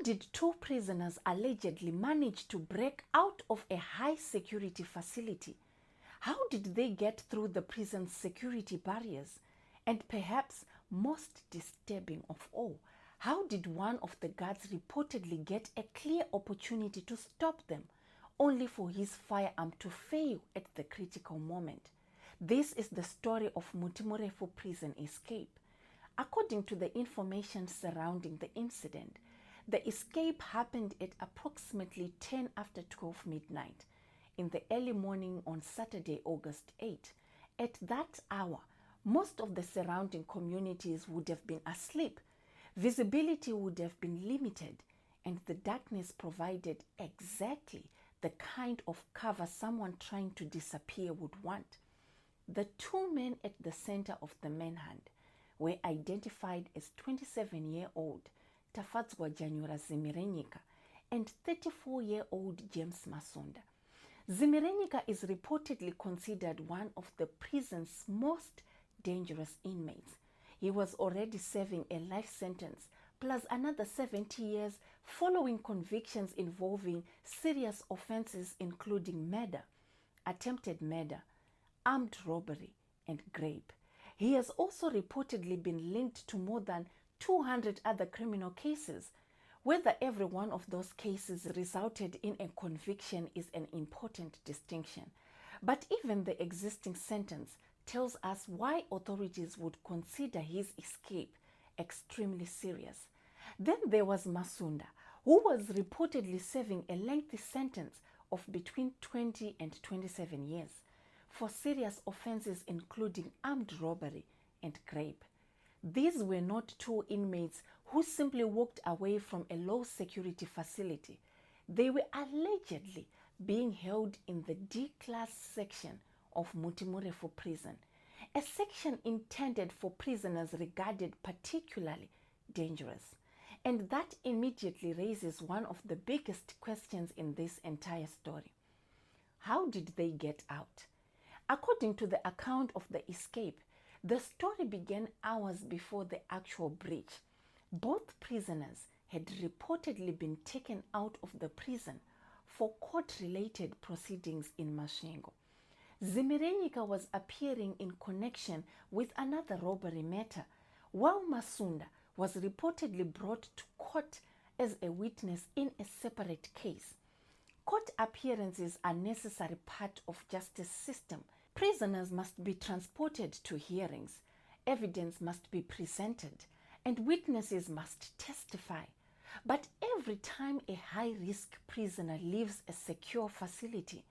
did two prisoners allegedly manage to break out of a high security facility? How did they get through the prison's security barriers? And perhaps most disturbing of all, how did one of the guards reportedly get a clear opportunity to stop them, only for his firearm to fail at the critical moment? This is the story of Mutimurefu Prison escape. According to the information surrounding the incident, the escape happened at approximately 10 after 12 midnight in the early morning on Saturday, August 8. At that hour, most of the surrounding communities would have been asleep. Visibility would have been limited, and the darkness provided exactly the kind of cover someone trying to disappear would want. The two men at the center of the manhunt were identified as 27-year-old Tafadzwa Janyura Zimirenyika and 34-year-old James Masunda. Zimirenyika is reportedly considered one of the prison's most dangerous inmates. He was already serving a life sentence plus another 70 years following convictions involving serious offenses including murder, attempted murder, armed robbery, and rape. He has also reportedly been linked to more than 200 other criminal cases. Whether every one of those cases resulted in a conviction is an important distinction. But even the existing sentence tells us why authorities would consider his escape extremely serious. Then there was Masunda, who was reportedly serving a lengthy sentence of between 20 and 27 years for serious offenses including armed robbery and rape. These were not two inmates who simply walked away from a low security facility. They were allegedly being held in the D-class section of Mutimurefu Prison, a section intended for prisoners regarded particularly dangerous. And that immediately raises one of the biggest questions in this entire story. How did they get out? According to the account of the escape, the story began hours before the actual breach. Both prisoners had reportedly been taken out of the prison for court-related proceedings in Masvingo. Zimirenyika was appearing in connection with another robbery matter, while Masunda was reportedly brought to court as a witness in a separate case. Court appearances are a necessary part of justice system. Prisoners must be transported to hearings, evidence must be presented, and witnesses must testify. But every time a high-risk prisoner leaves a secure facility,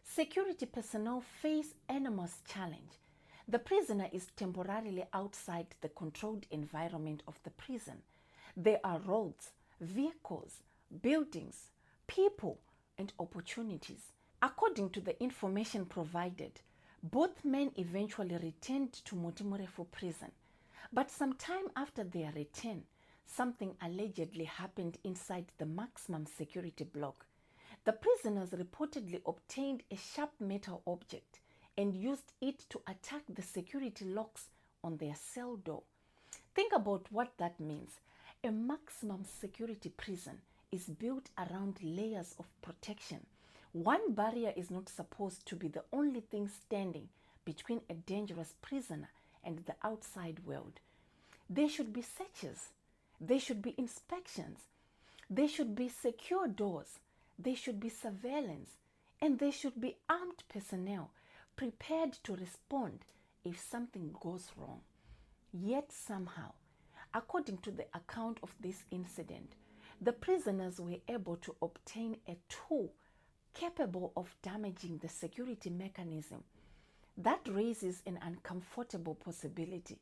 security personnel face enormous challenge. The prisoner is temporarily outside the controlled environment of the prison. There are roads, vehicles, buildings, people, and opportunities. According to the information provided, both men eventually returned to Mutimurefu Prison, but sometime after their return, something allegedly happened inside the maximum security block. The prisoners reportedly obtained a sharp metal object and used it to attack the security locks on their cell door. Think about what that means. A maximum security prison is built around layers of protection. One barrier is not supposed to be the only thing standing between a dangerous prisoner and the outside world. There should be searches. There should be inspections. There should be secure doors. There should be surveillance. And there should be armed personnel prepared to respond if something goes wrong. Yet somehow, according to the account of this incident, the prisoners were able to obtain a tool capable of damaging the security mechanism. That raises an uncomfortable possibility.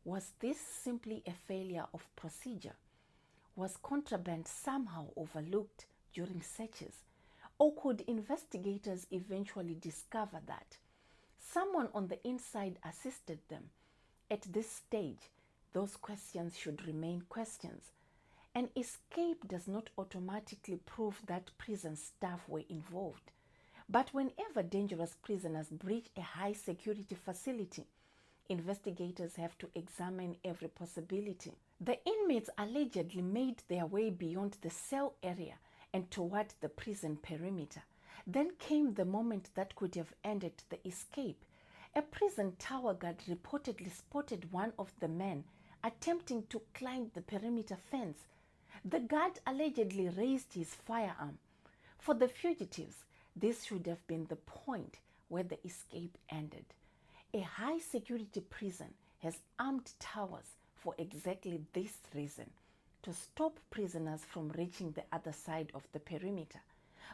Was this simply a failure of procedure? Was contraband somehow overlooked during searches? Or could investigators eventually discover that someone on the inside assisted them? At this stage, those questions should remain questions. An escape does not automatically prove that prison staff were involved. But whenever dangerous prisoners breach a high security facility, investigators have to examine every possibility. The inmates allegedly made their way beyond the cell area and toward the prison perimeter. Then came the moment that could have ended the escape. A prison tower guard reportedly spotted one of the men attempting to climb the perimeter fence. The guard allegedly raised his firearm. For the fugitives, this should have been the point where the escape ended. A high-security prison has armed towers for exactly this reason, to stop prisoners from reaching the other side of the perimeter.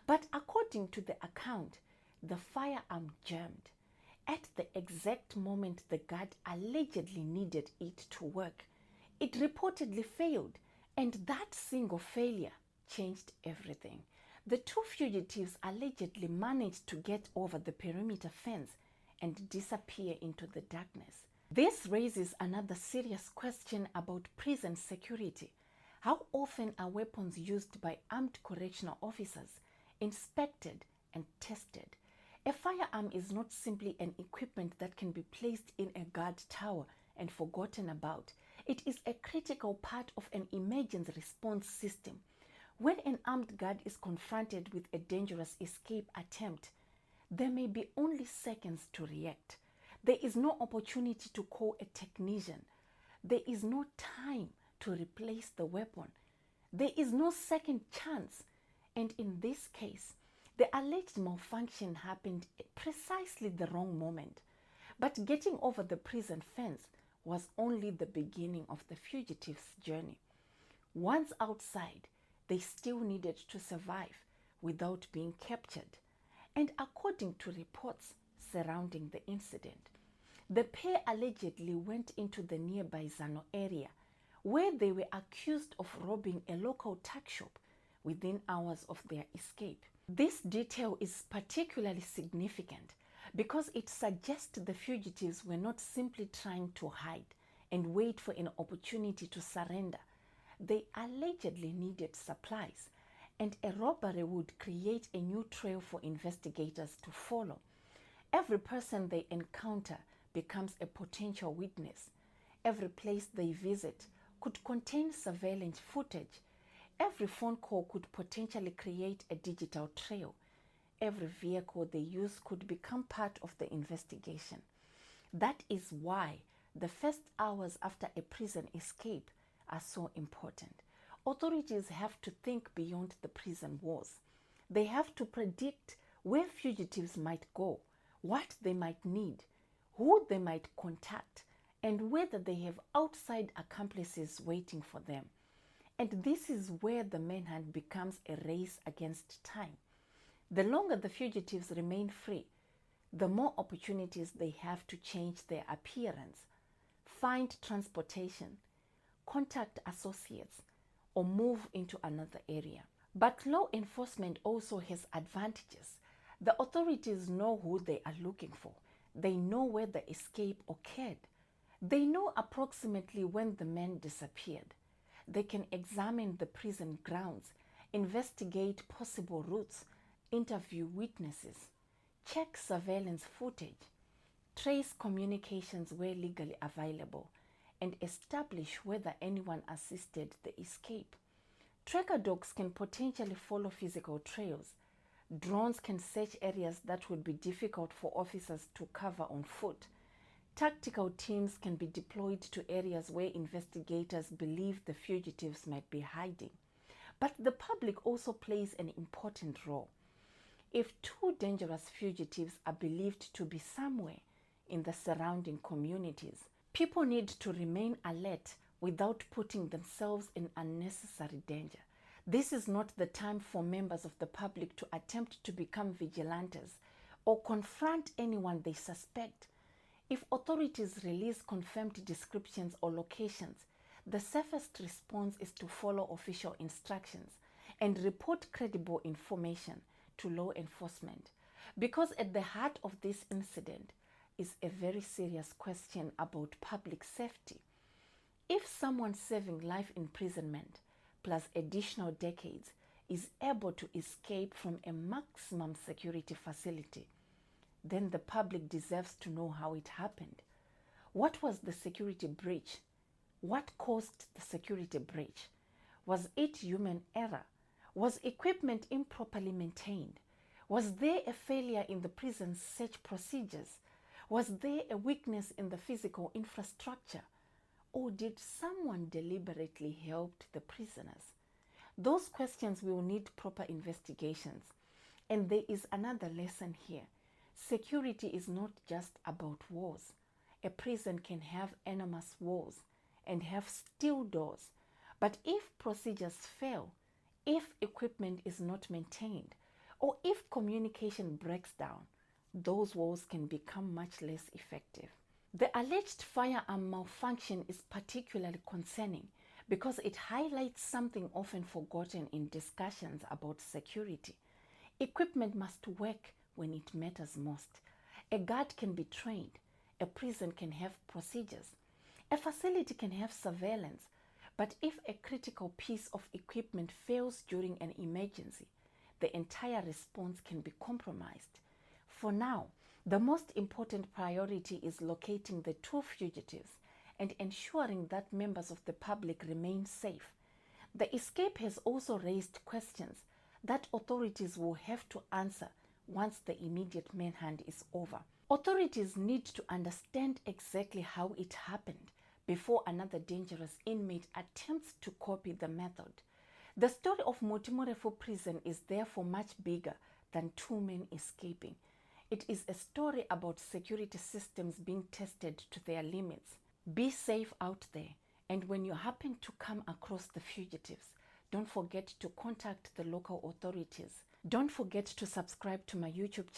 But according to the account, the firearm jammed. At the exact moment the guard allegedly needed it to work, it reportedly failed, and that single failure changed everything. The two fugitives allegedly managed to get over the perimeter fence and disappear into the darkness. This raises another serious question about prison security. How often are weapons used by armed correctional officers inspected and tested? A firearm is not simply an equipment that can be placed in a guard tower and forgotten about. It is a critical part of an emergency response system. When an armed guard is confronted with a dangerous escape attempt, there may be only seconds to react. There is no opportunity to call a technician. There is no time to replace the weapon. There is no second chance. And in this case, the alleged malfunction happened at precisely the wrong moment. But getting over the prison fence was only the beginning of the fugitives' journey. Once outside, they still needed to survive without being captured. And according to reports surrounding the incident, the pair allegedly went into the nearby Zandie area, where they were accused of robbing a local tuck shop within hours of their escape. This detail is particularly significant because it suggests the fugitives were not simply trying to hide and wait for an opportunity to surrender. They allegedly needed supplies, and a robbery would create a new trail for investigators to follow. Every person they encounter becomes a potential witness. Every place they visit could contain surveillance footage. Every phone call could potentially create a digital trail. Every vehicle they use could become part of the investigation. That is why the first hours after a prison escape are so important. Authorities have to think beyond the prison walls. They have to predict where fugitives might go, what they might need, who they might contact, and whether they have outside accomplices waiting for them. And this is where the manhunt becomes a race against time. The longer the fugitives remain free, the more opportunities they have to change their appearance, find transportation, contact associates, or move into another area. But law enforcement also has advantages. The authorities know who they are looking for. They know where the escape occurred. They know approximately when the men disappeared. They can examine the prison grounds, investigate possible routes, interview witnesses, check surveillance footage, trace communications where legally available, and establish whether anyone assisted the escape. Tracker dogs can potentially follow physical trails. Drones can search areas that would be difficult for officers to cover on foot. Tactical teams can be deployed to areas where investigators believe the fugitives might be hiding. But the public also plays an important role. If two dangerous fugitives are believed to be somewhere in the surrounding communities, people need to remain alert without putting themselves in unnecessary danger. This is not the time for members of the public to attempt to become vigilantes or confront anyone they suspect. If authorities release confirmed descriptions or locations, the safest response is to follow official instructions and report credible information to law enforcement. Because at the heart of this incident is a very serious question about public safety. If someone serving life imprisonment plus additional decades is able to escape from a maximum security facility, then the public deserves to know how it happened. What was the security breach? What caused the security breach? Was it human error? Was equipment improperly maintained? Was there a failure in the prison's search procedures? Was there a weakness in the physical infrastructure? Or did someone deliberately help the prisoners? Those questions will need proper investigations. And there is another lesson here. Security is not just about walls. A prison can have enormous walls and have steel doors. But if procedures fail, if equipment is not maintained, or if communication breaks down, those walls can become much less effective. The alleged firearm malfunction is particularly concerning because it highlights something often forgotten in discussions about security. Equipment must work when it matters most. A guard can be trained. A prison can have procedures. A facility can have surveillance. But if a critical piece of equipment fails during an emergency, the entire response can be compromised. For now, the most important priority is locating the two fugitives and ensuring that members of the public remain safe. The escape has also raised questions that authorities will have to answer once the immediate manhunt is over. Authorities need to understand exactly how it happened before another dangerous inmate attempts to copy the method. The story of Mutimurefu Prison is therefore much bigger than two men escaping. It is a story about security systems being tested to their limits. Be safe out there, and when you happen to come across the fugitives, don't forget to contact the local authorities. Don't forget to subscribe to my YouTube channel.